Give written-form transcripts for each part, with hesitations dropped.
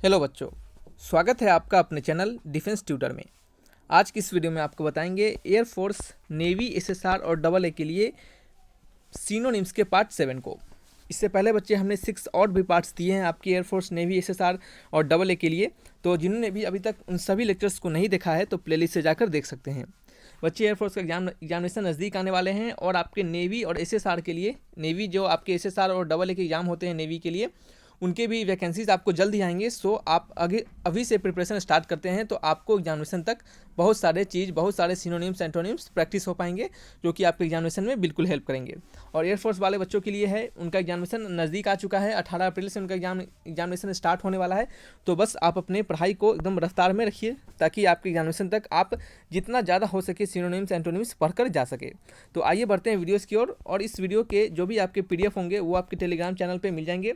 Hello बच्चों, स्वागत है आपका अपने चैनल डिफेंस ट्यूटर में। आज की इस वीडियो में आपको बताएंगे एयरफोर्स, नेवी, एसएसआर और डबल ए के लिए सिनोनिम्स के पार्ट 7 को। इससे पहले बच्चे हमने 6 और भी पार्ट्स दिए हैं आपकी एयरफोर्स, नेवी, एसएसआर और डबल ए के लिए। तो जिन्होंने भी अभी तक उन सभी लेक्चर्स को नहीं देखा है तो प्लेलिस्ट से जाकर देख सकते हैं। बच्चे एयरफोर्स का एग्जामिनेशन नज़दीक आने वाले हैं और आपके नेवी और एसएसआर के लिए, नेवी जो आपके एसएसआर और डबल ए के एग्जाम होते हैं नेवी के लिए, उनके भी वैकेंसीज आपको जल्द ही आएंगे। सो आप आगे अभी से प्रिपरेशन स्टार्ट करते हैं तो आपको एग्जामिनेशन तक बहुत सारे सिनोनिम्स एंटोनिम्स प्रैक्टिस हो पाएंगे, जो कि आपके एग्जामिनेशन में बिल्कुल हेल्प करेंगे। और एयरफोर्स वाले बच्चों के लिए है, उनका एग्जामिनेशन नज़दीक आ चुका है, 18 अप्रैल से उनका एग्जामिनेशन स्टार्ट होने वाला है। तो बस आप अपने पढ़ाई को एकदम रफ्तार में रखिए ताकि आपके एग्जामिनेशन तक आप जितना ज़्यादा हो सके सिनोनिम्स एंटोनिम्स पढ़कर जा सके। तो आइए बढ़ते हैं वीडियोज़ की ओर। और इस वीडियो के जो भी आपके PDF होंगे वो आपके टेलीग्राम चैनल पर मिल जाएंगे।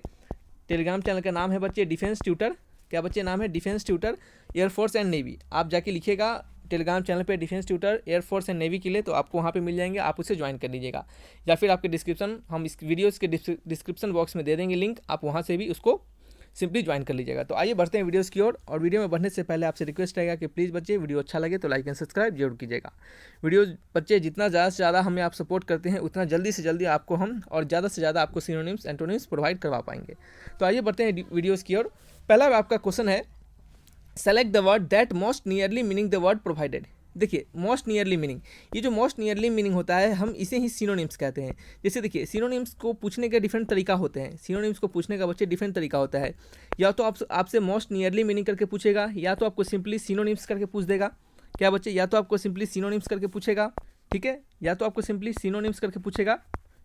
टेलीग्राम चैनल का नाम है बच्चे डिफेंस ट्यूटर। क्या बच्चे नाम है? Defence tutor air force and navy. आप जाके लिखिएगा टेलीग्राम चैनल पे defence tutor air force and navy के लिए, तो आपको वहाँ पे मिल जाएंगे, आप उसे ज्वाइन कर लीजिएगा। या फिर आपके डिस्क्रिप्शन, हम इस वीडियोज़ के डिस्क्रिप्शन बॉक्स में दे देंगे लिंक, आप वहाँ से भी उसको सिंपली ज्वाइन कर लीजिएगा। तो आइए बढ़ते हैं वीडियोज़ की ओर। और वीडियो में बढ़ने से पहले आपसे रिक्वेस्ट रहेगा कि प्लीज़ बच्चे वीडियो अच्छा लगे तो लाइक एंड सब्सक्राइब जरूर कीजिएगा। वीडियो बच्चे जितना ज़्यादा से ज़्यादा हमें आप सपोर्ट करते हैं उतना जल्दी से जल्दी आपको हम और ज़्यादा से ज़्यादा आपको सिनोनिम्स एंटोनिम्स प्रोवाइड करवा पाएंगे। तो आइए बढ़ते हैं वीडियोज़ की ओर। पहला आपका क्वेश्चन है, select the word that most nearly meaning the word provided. देखिए, मोस्ट नियरली मीनिंग, ये जो मोस्ट नियरली मीनिंग होता है हम इसे ही सिनोनिम्स कहते हैं। जैसे देखिए, सिनोनिम्स को पूछने के डिफरेंट तरीका होते हैं। सिनोनिम्स को पूछने का बच्चे डिफरेंट तरीका होता है। या तो आपसे मोस्ट नियरली मीनिंग करके पूछेगा, या तो आपको सिंपली सिनोनिम्स करके पूछ देगा। क्या बच्चे? या तो आपको सिंपली सिनोनिम्स करके पूछेगा, ठीक है, या तो आपको सिंपली सिनोनिम्स करके पूछेगा,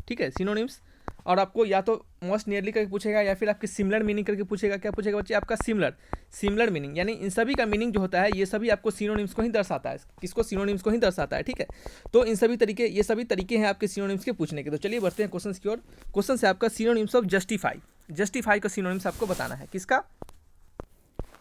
ठीक है, सिनोनिम्स। और आपको या तो मोस्ट नियरली करके पूछेगा या फिर आपके सिमिलर मीनिंग करके पूछेगा। क्या पूछेगा बच्चे? आपका सिमिलर मीनिंग, यानी इन सभी का मीनिंग जो होता है ये सभी आपको सिनोनिम्स को ही दर्शाता है। किसको? सिनोनिम्स को ही दर्शाता है, ठीक है। तो इन सभी तरीके, ये सभी तरीके हैं आपके सिनोनिम्स के पूछने के। तो चलिए बढ़ते हैं क्वेश्चन की ओर। क्वेश्चन से आपका सिनोनिम्स ऑफ जस्टिफाई, जस्टिफाई का सिनोनिम्स आपको बताना है। किसका?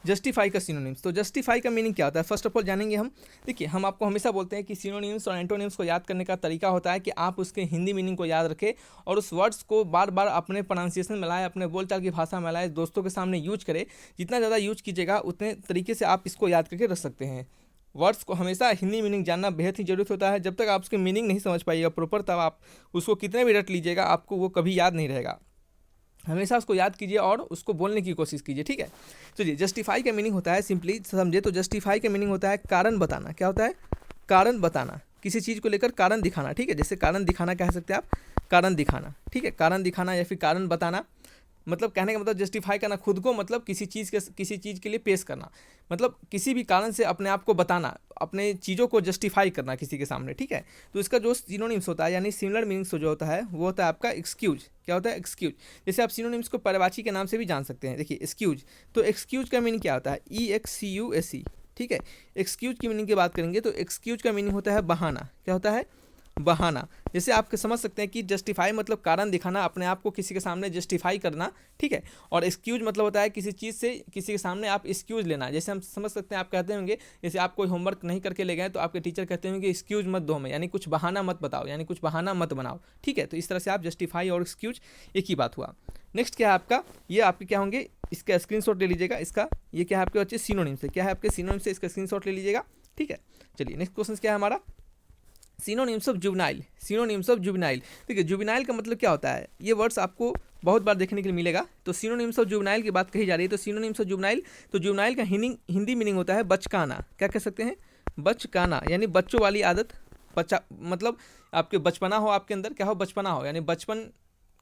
जस्टिफाई का सिनोनिम्स। तो जस्टिफाई का मीनिंग क्या होता है फर्स्ट ऑफ ऑल जानेंगे हम। देखिए, हम आपको हमेशा बोलते हैं कि सिनोनिम्स और एंटोनिम्स को याद करने का तरीका होता है कि आप उसके हिंदी मीनिंग को याद रखें और उस वर्ड्स को बार बार अपने प्रोनाउंसिएशन में लाएं, अपने बोलचाल की भाषा में लाएं, दोस्तों के सामने यूज करें। जितना ज़्यादा यूज कीजिएगा उतने तरीके से आप इसको याद करके रख सकते हैं। वर्ड्स को हमेशा हिंदी मीनिंग जानना बेहद ही जरूरत होता है। जब तक आप उसके मीनिंग नहीं समझ पाइएगा प्रॉपर, तब आप उसको कितने भी रट लीजिएगा आपको वो कभी याद नहीं रहेगा। हमेशा उसको याद कीजिए और उसको बोलने की कोशिश कीजिए, ठीक है। चलिए, जस्टिफाई का मीनिंग होता है, सिंपली समझे तो जस्टिफाई का मीनिंग होता है कारण बताना। क्या होता है? कारण बताना, किसी चीज़ को लेकर कारण दिखाना, ठीक है। जैसे कारण दिखाना कह सकते हैं आप, कारण दिखाना, ठीक है, कारण दिखाना या फिर कारण बताना। मतलब कहने का मतलब जस्टिफाई करना खुद को, मतलब किसी चीज़ के लिए पेश करना, मतलब किसी भी कारण से अपने आप को बताना, अपने चीज़ों को जस्टिफाई करना किसी के सामने, ठीक है। तो इसका जो सिनोनिम्स होता है यानी सिमिलर मीनिंग्स जो होता है वो होता है आपका एक्सक्यूज। क्या होता है? एक्सक्यूज। जैसे आप सिनोनिम्स को पर्यवाची के नाम से भी जान सकते हैं। देखिए, एक्सक्यूज, तो एक्सक्यूज का मीनिंग क्या होता है? EXCUSE, ठीक है। एक्सक्यूज की मीनिंग की बात करेंगे तो एक्सक्यूज का मीनिंग होता है बहाना। क्या होता है? बहाना। जैसे आप समझ सकते हैं कि जस्टिफाई मतलब कारण दिखाना, अपने आप को किसी के सामने जस्टिफाई करना, ठीक है। और एक्सक्यूज मतलब होता है किसी चीज़ से किसी के सामने आप एक्सक्यूज लेना। जैसे हम समझ सकते हैं, आप कहते होंगे जैसे आप कोई होमवर्क नहीं करके ले गए तो आपके टीचर कहते होंगे एक्सक्यूज मत दो हमें, यानी कुछ बहाना मत बताओ, यानी कुछ बहाना मत बनाओ, ठीक है। तो इस तरह से आप जस्टिफाई और एक्सक्यूज एक ही बात हुआ। नेक्स्ट क्या है आपका? ये आपके क्या होंगे, इसका स्क्रीनशॉट ले लीजिएगा। इसका ये क्या है आपके बच्चे? सिनोनिम्स से। क्या है आपके? सिनोनिम्स से, इसका स्क्रीनशॉट ले लीजिएगा, ठीक है। चलिए, नेक्स्ट क्वेश्चन क्या है हमारा? Synonyms of juvenile. Synonyms of juvenile, देखिए जुवेनाइल का मतलब क्या होता है? ये वर्ड्स आपको बहुत बार देखने के लिए मिलेगा। तो सिनोनिम्स ऑफ जुवेनाइल की बात कही जा रही है। तो सिनोनिम्स ऑफ जुवेनाइल, तो जुवेनाइल का हिंदी मीनिंग होता है बचकाना। क्या कह सकते हैं? बचकाना, यानी बच्चों वाली आदत। बच्चा मतलब आपके बचपना हो, आपके अंदर क्या हो? बचपना हो, यानी बचपन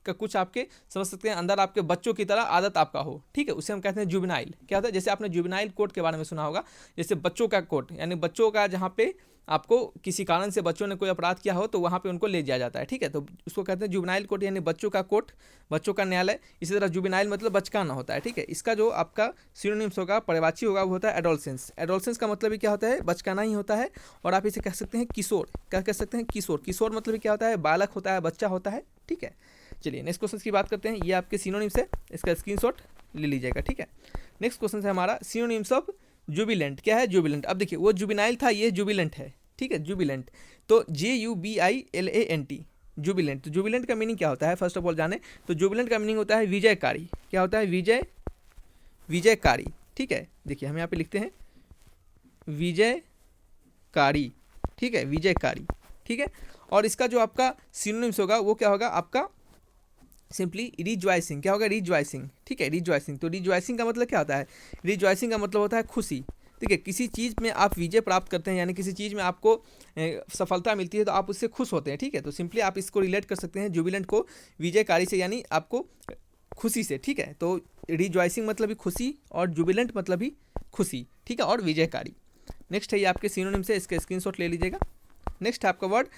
का कुछ आपके समझ सकते हैं अंदर आपके बच्चों की तरह आदत आपका हो, ठीक है। उसे हम कहते हैं जुवेनाइल। क्या होता है? जैसे आपने जुवेनाइल कोर्ट के बारे में सुना होगा, जैसे बच्चों का कोर्ट, यानी बच्चों का जहाँ पे आपको किसी कारण से बच्चों ने कोई अपराध किया हो तो वहाँ पे उनको ले जाया जाता है, ठीक है। तो उसको कहते हैं जुवेनाइल कोर्ट, यानी बच्चों का कोर्ट, बच्चों का न्यायालय। इसी तरह जुवेनाइल मतलब बचकाना होता है, ठीक है। इसका जो आपका सिनोनिम्स होगा, पर्यवाची होगा, वो होता है एडोलसेंस। एडोलसेंस का मतलब भी क्या होता है? बचकाना ही होता है। और आप इसे कह सकते हैं किशोर। क्या कह सकते हैं? किशोर। किशोर मतलब क्या होता है? बालक होता है, बच्चा होता है, ठीक है। चलिए, नेक्स्ट क्वेश्चन की बात करते हैं। ये आपके सिनोनिम्स है, इसका स्क्रीनशॉट ले लीजिएगा, ठीक है। नेक्स्ट क्वेश्चन है हमारा सिनोनिम्स ऑफ जुबिलेंट। क्या है? जुबिलेंट। अब देखिए, वो जुवेनाइल था, ये जुबिलेंट है, ठीक है, जुबिलेंट। तो JUBILANT, जुबिलेंट। तो जुबिलेंट का मीनिंग क्या होता है फर्स्ट ऑफ ऑल जाने तो जुबिलेंट का मीनिंग होता है विजयकारी। क्या होता है? विजयकारी, ठीक है, देखिए हम यहाँ पे लिखते हैं विजयकारी, ठीक है, विजयकारी, ठीक है। और इसका जो आपका सिनोनिम्स होगा वो क्या होगा आपका सिंपली रिजॉइसिंग, क्या होगा रिजॉइसिंग, ठीक है, रिजॉइसिंग। तो रिजॉइसिंग का मतलब क्या होता है, रिजॉइसिंग का मतलब होता है खुशी, ठीक है। किसी चीज़ में आप विजय प्राप्त करते हैं, यानी किसी चीज़ में आपको सफलता मिलती है तो आप उससे खुश होते हैं, ठीक है। तो सिंपली आप इसको रिलेट कर सकते हैं जुबिलेंट को विजयकारी से, यानी आपको खुशी से, ठीक है। तो रिजॉइसिंग मतलब भी खुशी और जुबिलेंट मतलब भी खुशी, ठीक है, और विजयकारी। नेक्स्ट है ये आपके सिनोनिम से, इसका स्क्रीनशॉट ले लीजिएगा। नेक्स्ट है आपका वर्ड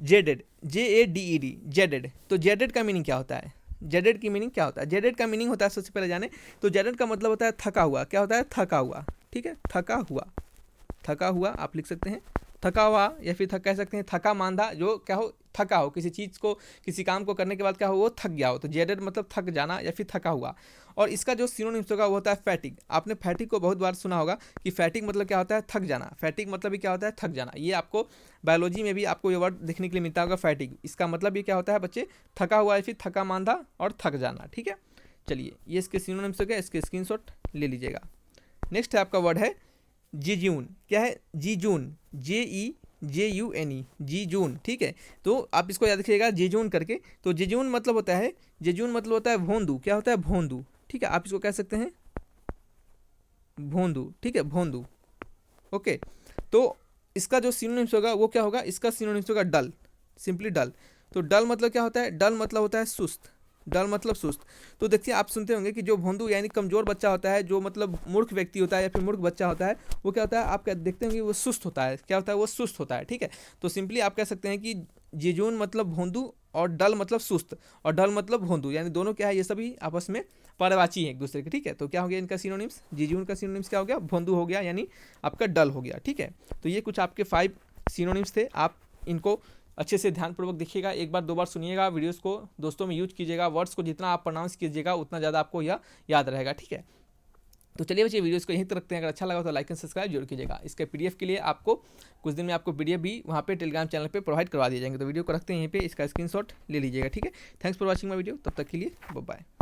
जेडेड, JADED, जेडेड। तो जेडेड का मीनिंग क्या होता है, जेडेड की मीनिंग क्या होता है, जेडेड का मीनिंग होता है सबसे पहले जाने तो जेडेड का मतलब होता है थका हुआ, क्या होता है थका हुआ, ठीक है, थका हुआ, थका हुआ आप लिख सकते हैं, थका हुआ, या फिर कह सकते हैं थका मांदा, जो क्या हो थका हो, किसी चीज़ को किसी काम को करने के बाद क्या हो वो थक गया हो, तो जेडेड मतलब थक जाना या फिर थका हुआ। और इसका जो सिनोनिम्स होगा वो होता है फैटिग। आपने फैटिग को बहुत बार सुना होगा कि फैटिग मतलब क्या होता है थक जाना, फैटिग मतलब भी क्या होता है थक जाना। ये आपको बायोलॉजी में भी आपको ये वर्ड देखने के लिए मिलता होगा फैटिग, इसका मतलब भी क्या होता है बच्चे थका हुआ या फिर थका मांदा और थक जाना, ठीक है। चलिए ये इसके सिनोनिम्स हो गए, इसके स्क्रीनशॉट ले लीजिएगा। नेक्स्ट है आपका वर्ड है जीजून, क्या है जीजून, JEJUNE, जीजून, ठीक है। तो आप इसको याद रखिएगा जीजून करके। तो जीजून मतलब होता है, जीजून मतलब होता है भोंदू, क्या होता है भोंदू, ठीक है, आप इसको कह सकते हैं भोंदू, ठीक है, भोंदू, ओके। तो इसका जो सिनोनिम्स होगा वो क्या होगा, इसका सिनोनिम्स होगा डल, सिंपली डल। तो डल मतलब क्या होता है, डल मतलब होता है सुस्त, डल मतलब सुस्त। तो देखिए आप सुनते होंगे कि जो भोंदू यानी कमज़ोर बच्चा होता है, जो मतलब मूर्ख व्यक्ति होता है या फिर मूर्ख बच्चा होता है, वो क्या होता है आप क्या देखते होंगे वो सुस्त होता है, क्या होता है वो सुस्त होता है, ठीक है। तो सिंपली आप कह सकते हैं कि जीजून मतलब भोंदू और डल मतलब सुस्त और डल मतलब भोंदू, यानी दोनों क्या है ये सभी आपस में पर्यायवाची है एक दूसरे के, ठीक है। तो क्या हो गया इनका सिनोनिम्स, जीजून का सिनोनिम्स क्या हो गया भोंदू हो गया, यानी आपका डल हो गया, ठीक है। तो ये कुछ आपके 5 सिनोनिम्स थे, आप इनको अच्छे से ध्यानपूर्वक देखिएगा, एक बार 2 बार सुनिएगा, वीडियोस को दोस्तों में यूज कीजिएगा, वर्ड्स को जितना आप प्रोनाउंस कीजिएगा उतना ज़्यादा आपको यह याद रहेगा, ठीक है। तो चलिए बच्चे वीडियोस को यहीं तक रखते हैं, अगर अच्छा लगा तो लाइक एंड सब्सक्राइब जरूर कीजिएगा। इसके PDF के लिए आपको कुछ दिन में आपको PDF भी वहाँ पे टेलीग्राम चैनल पे प्रोवाइड करवा दिए जाएंगे। तो वीडियो को रखते हैं यहीं पे, इसका स्क्रीनशॉट ले लीजिएगा, ठीक है। Thanks for watching my video, तब तक के लिए बाय बाय।